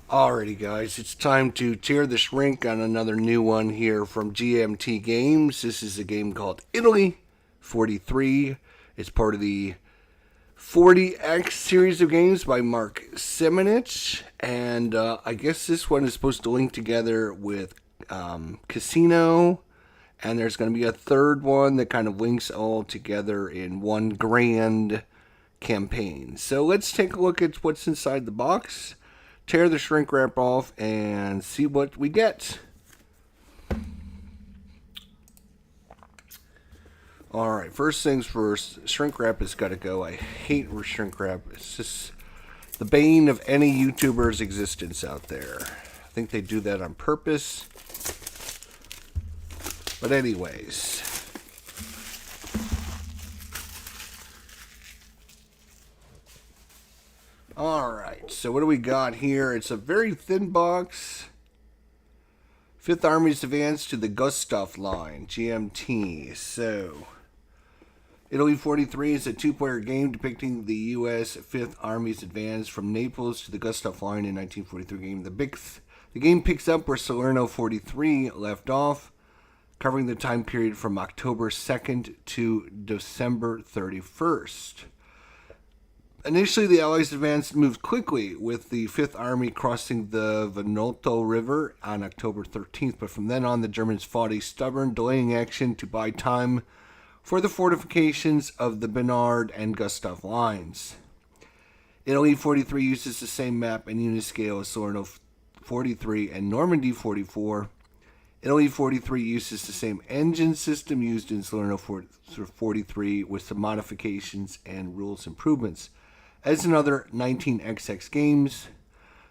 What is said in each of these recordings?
Alrighty, guys, it's time to tear the shrink on another new one here from GMT Games. This is a game called Italy 43. It's part of the 40X series of games by Mark Semenich. And I guess this one is supposed to link together with Casino. And there's going to be a third one that kind of links all together in one grand campaign. So let's take a look at what's inside the box, tear the shrink wrap off, and see what we get. Alright, first things first, shrink wrap has got to go. I hate shrink wrap. It's just the bane of any YouTuber's existence out there. I think they do that on purpose. But anyways, alright, so what do we got here? It's a very thin box. Fifth Army's advance to the Gustav line, GMT. So, Italy 43 is a two-player game depicting the U.S. Fifth Army's advance from Naples to the Gustav line in 1943 game. The game picks up where Salerno 43 left off, covering the time period from October 2nd to December 31st. Initially, the Allies' advance moved quickly, with the Fifth Army crossing the Veneto River on October 13th, but from then on, the Germans fought a stubborn, delaying action to buy time for the fortifications of the Bernard and Gustav lines. Italy 43 uses the same map and unit scale as Salerno 43 and Normandy 44. Italy 43 uses the same engine system used in Salerno 43 with some modifications and rules improvements. As in other 19XX games,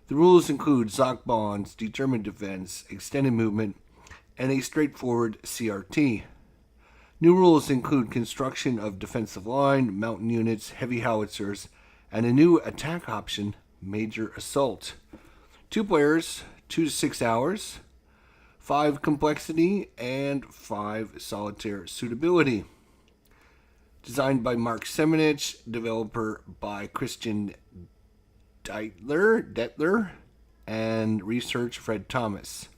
the rules include Zoc bonds, determined defense, extended movement, and a straightforward CRT. New rules include construction of defensive line, mountain units, heavy howitzers, and a new attack option, Major Assault. 2 players, 2 to 6 hours, 5 complexity, and 5 solitaire suitability. Designed by Mark Semenich, developer by Christian Detler, and research Fred Thomas.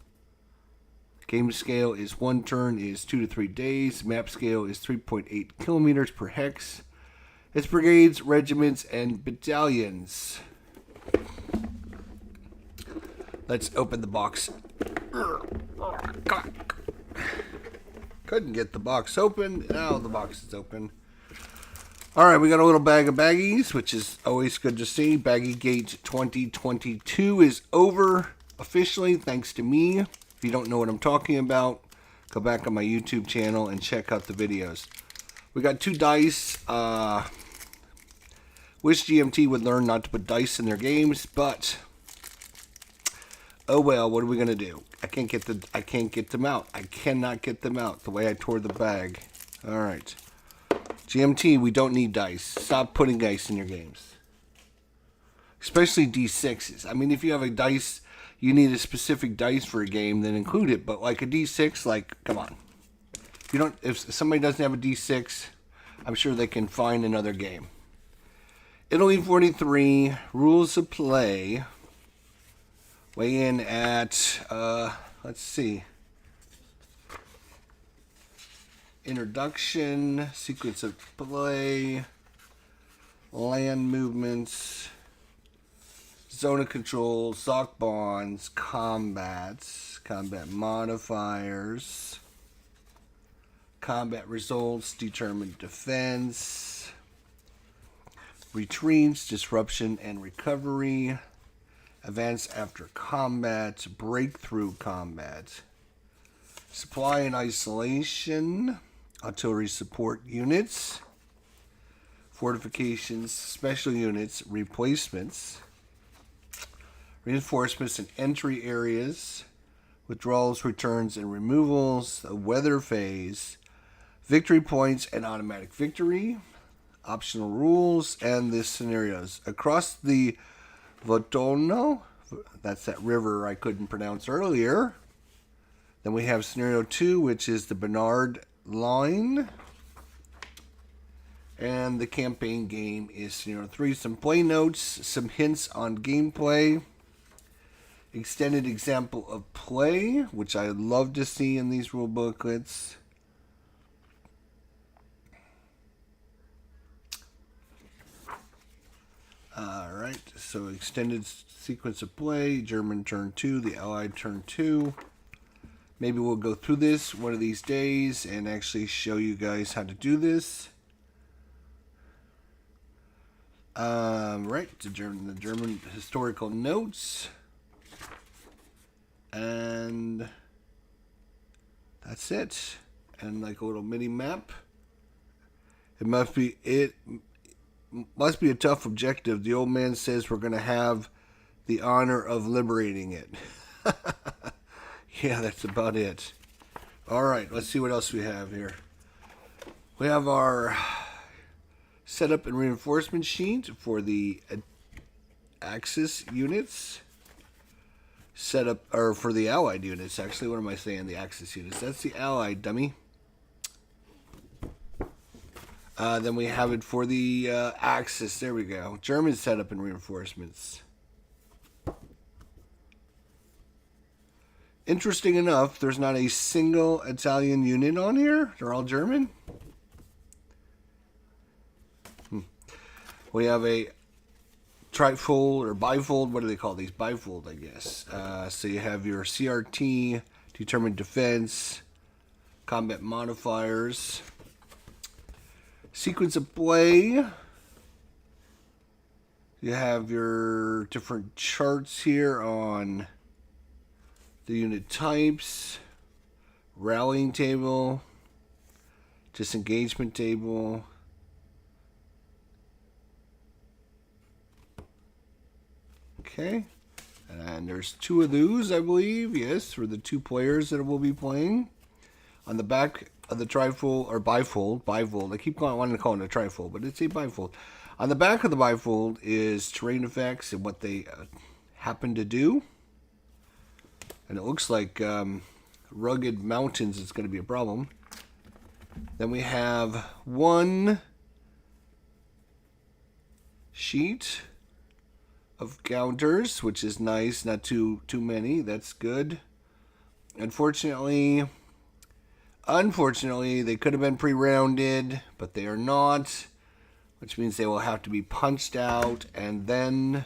Game scale is 1 turn is 2 to 3 days. Map scale is 3.8 kilometers per hex. It's brigades, regiments, and battalions. Let's open the box. Couldn't get the box open. Now the box is open. Alright, we got a little bag of baggies, which is always good to see. Baggy Gate 2022 is over officially, thanks to me. If you don't know what I'm talking about, go back on my YouTube channel and check out the videos. We got 2 dice. Wish GMT would learn not to put dice in their games, but oh well, what are we gonna do? I can't get them out. I cannot get them out the way I tore the bag. Alright. GMT, we don't need dice. Stop putting dice in your games. Especially D6s. I mean, if you have a dice, you need a specific dice for a game, then include it. But like a D6, like, come on. If somebody doesn't have a D6, I'm sure they can find another game. Italy 43, rules of play. Weigh in at, let's see. Introduction, sequence of play, land movements, zone of control, Zoc bonds, combats, combat modifiers, combat results, determined defense, retreats, disruption and recovery, advance after combat, breakthrough combat, supply and isolation, artillery support units, fortifications, special units, replacements, reinforcements and entry areas, withdrawals, returns, and removals, a weather phase, victory points and automatic victory, optional rules, and the scenarios. Across the Votono, that's that river I couldn't pronounce earlier. Then we have scenario 2, which is the Bernard line. And the campaign game is scenario 3. Some play notes, some hints on gameplay. extended example of play, which I love to see in these rule booklets. Alright, so extended sequence of play, German turn 2, the Allied turn 2. Maybe we'll go through this one of these days and actually show you guys how to do this. Right, the German historical notes. And that's it. And like a little mini map. It must be a tough objective. The old man says we're going to have the honor of liberating it. Yeah, that's about it. All right, let's see what else we have here. We have our setup and reinforcement sheet for the Axis units. Setup, or for the Allied units, actually. What am I saying? The Axis units. That's the Allied, dummy. Then we have it for the Axis. There we go. German setup and reinforcements. Interesting enough, there's not a single Italian unit on here. They're all German. We have a trifold or bifold. What do they call these? Bifold, I guess. So you have your CRT, determined defense, combat modifiers, sequence of play. You have your different charts here on the unit types, rallying table, disengagement table, okay, and there's 2 of those, I believe, yes, for the 2 players that will be playing. On the back of the trifold, or bifold, I keep wanting to call it a trifold, but it's a bifold. On the back of the bifold is terrain effects and what they happen to do. And it looks like rugged mountains is going to be a problem. Then we have 1 sheet of counters, which is nice. Not too many. That's good. Unfortunately, they could have been pre-rounded, but they are not, which means they will have to be punched out and then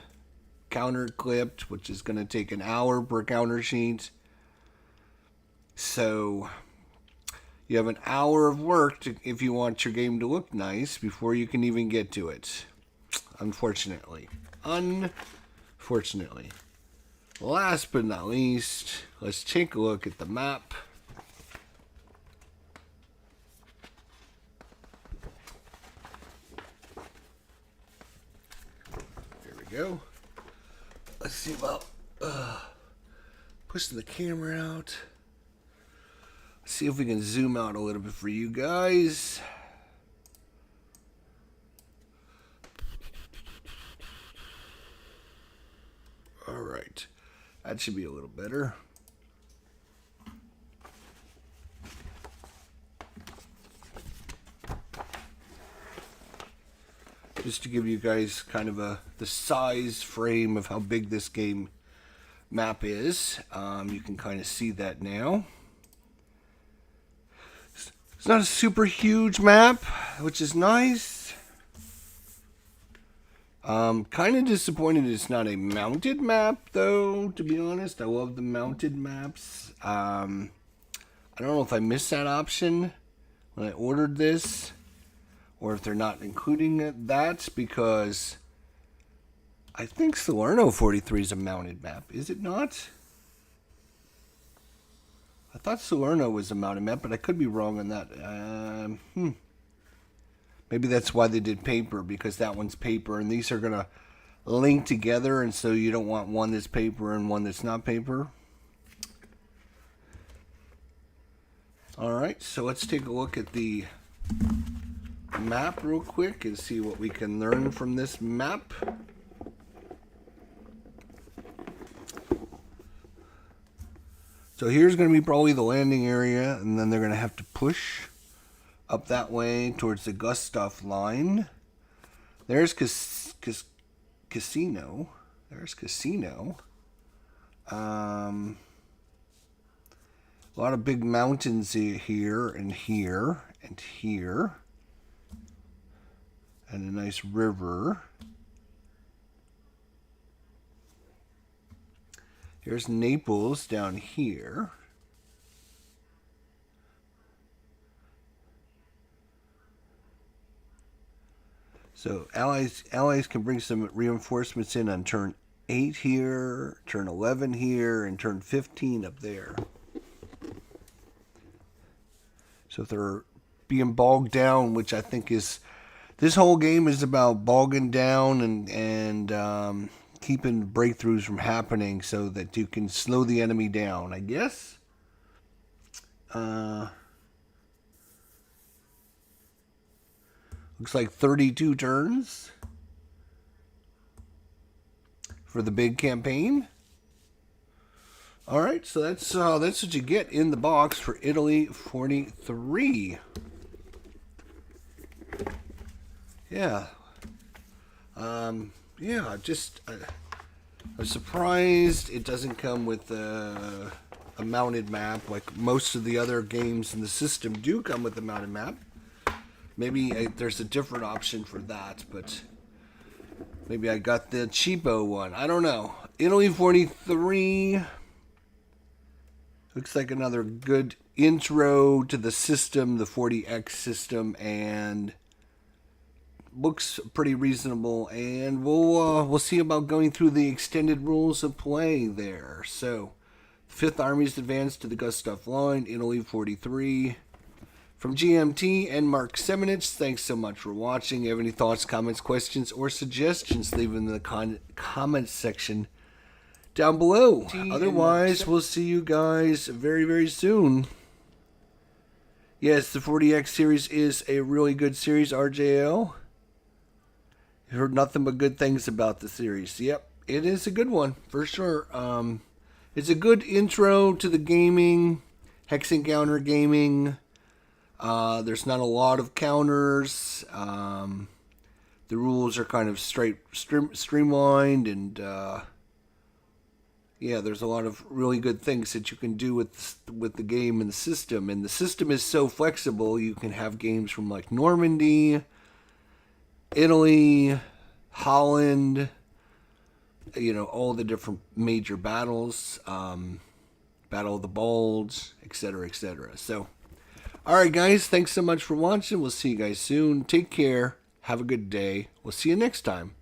counter clipped, which is going to take an hour per counter sheet. So you have an hour of work if you want your game to look nice before you can even get to it. Unfortunately. Last but not least, let's take a look at the map. There we go. Let's see about pushing the camera out. Let's see if we can zoom out a little bit for you guys. All right, that should be a little better. Just to give you guys kind of the size frame of how big this game map is. You can kind of see that now. It's not a super huge map, which is nice. Kind of disappointed it's not a mounted map, though, to be honest. I love the mounted maps. I don't know if I missed that option when I ordered this, or if they're not including that, because I think Salerno 43 is a mounted map. Is it not? I thought Salerno was a mounted map, but I could be wrong on that. Maybe that's why they did paper, because that one's paper, and these are going to link together, and so you don't want one that's paper and one that's not paper. Alright, so let's take a look at the map real quick and see what we can learn from this map. So here's going to be probably the landing area, and then they're going to have to push up that way towards the Gustav line. There's Casino. There's Casino. A lot of big mountains here and here and here. And a nice river. Here's Naples down here. So allies can bring some reinforcements in on turn 8 here, turn 11 here, and turn 15 up there. So if they're being bogged down, which I think is... This whole game is about bogging down and keeping breakthroughs from happening so that you can slow the enemy down, I guess. Looks like 32 turns for the big campaign. All right, so that's what you get in the box for Italy 43. Yeah. Yeah, just I'm surprised it doesn't come with a mounted map like most of the other games in the system do come with a mounted map. Maybe there's a different option for that, but maybe I got the cheapo one. I don't know. Italy 43 looks like another good intro to the system, the 40X system, and looks pretty reasonable. And we'll see about going through the extended rules of play there. So, 5th Army's advanced to the Gustav line, Italy 43. From GMT and Mark Semenich, thanks so much for watching. If you have any thoughts, comments, questions, or suggestions, leave them in the comments section down below. Otherwise, we'll see you guys very, very soon. Yes, the 40X series is a really good series, RJL. I've heard nothing but good things about the series. Yep, it is a good one, for sure. It's a good intro to the gaming, hex encounter gaming. There's not a lot of counters. The rules are kind of streamlined, and yeah, there's a lot of really good things that you can do with the game and the system. And the system is so flexible. You can have games from like Normandy, Italy, Holland. You know, all the different major battles, Battle of the Bulge, etc., etc. So. Alright guys, thanks so much for watching. We'll see you guys soon. Take care. Have a good day. We'll see you next time.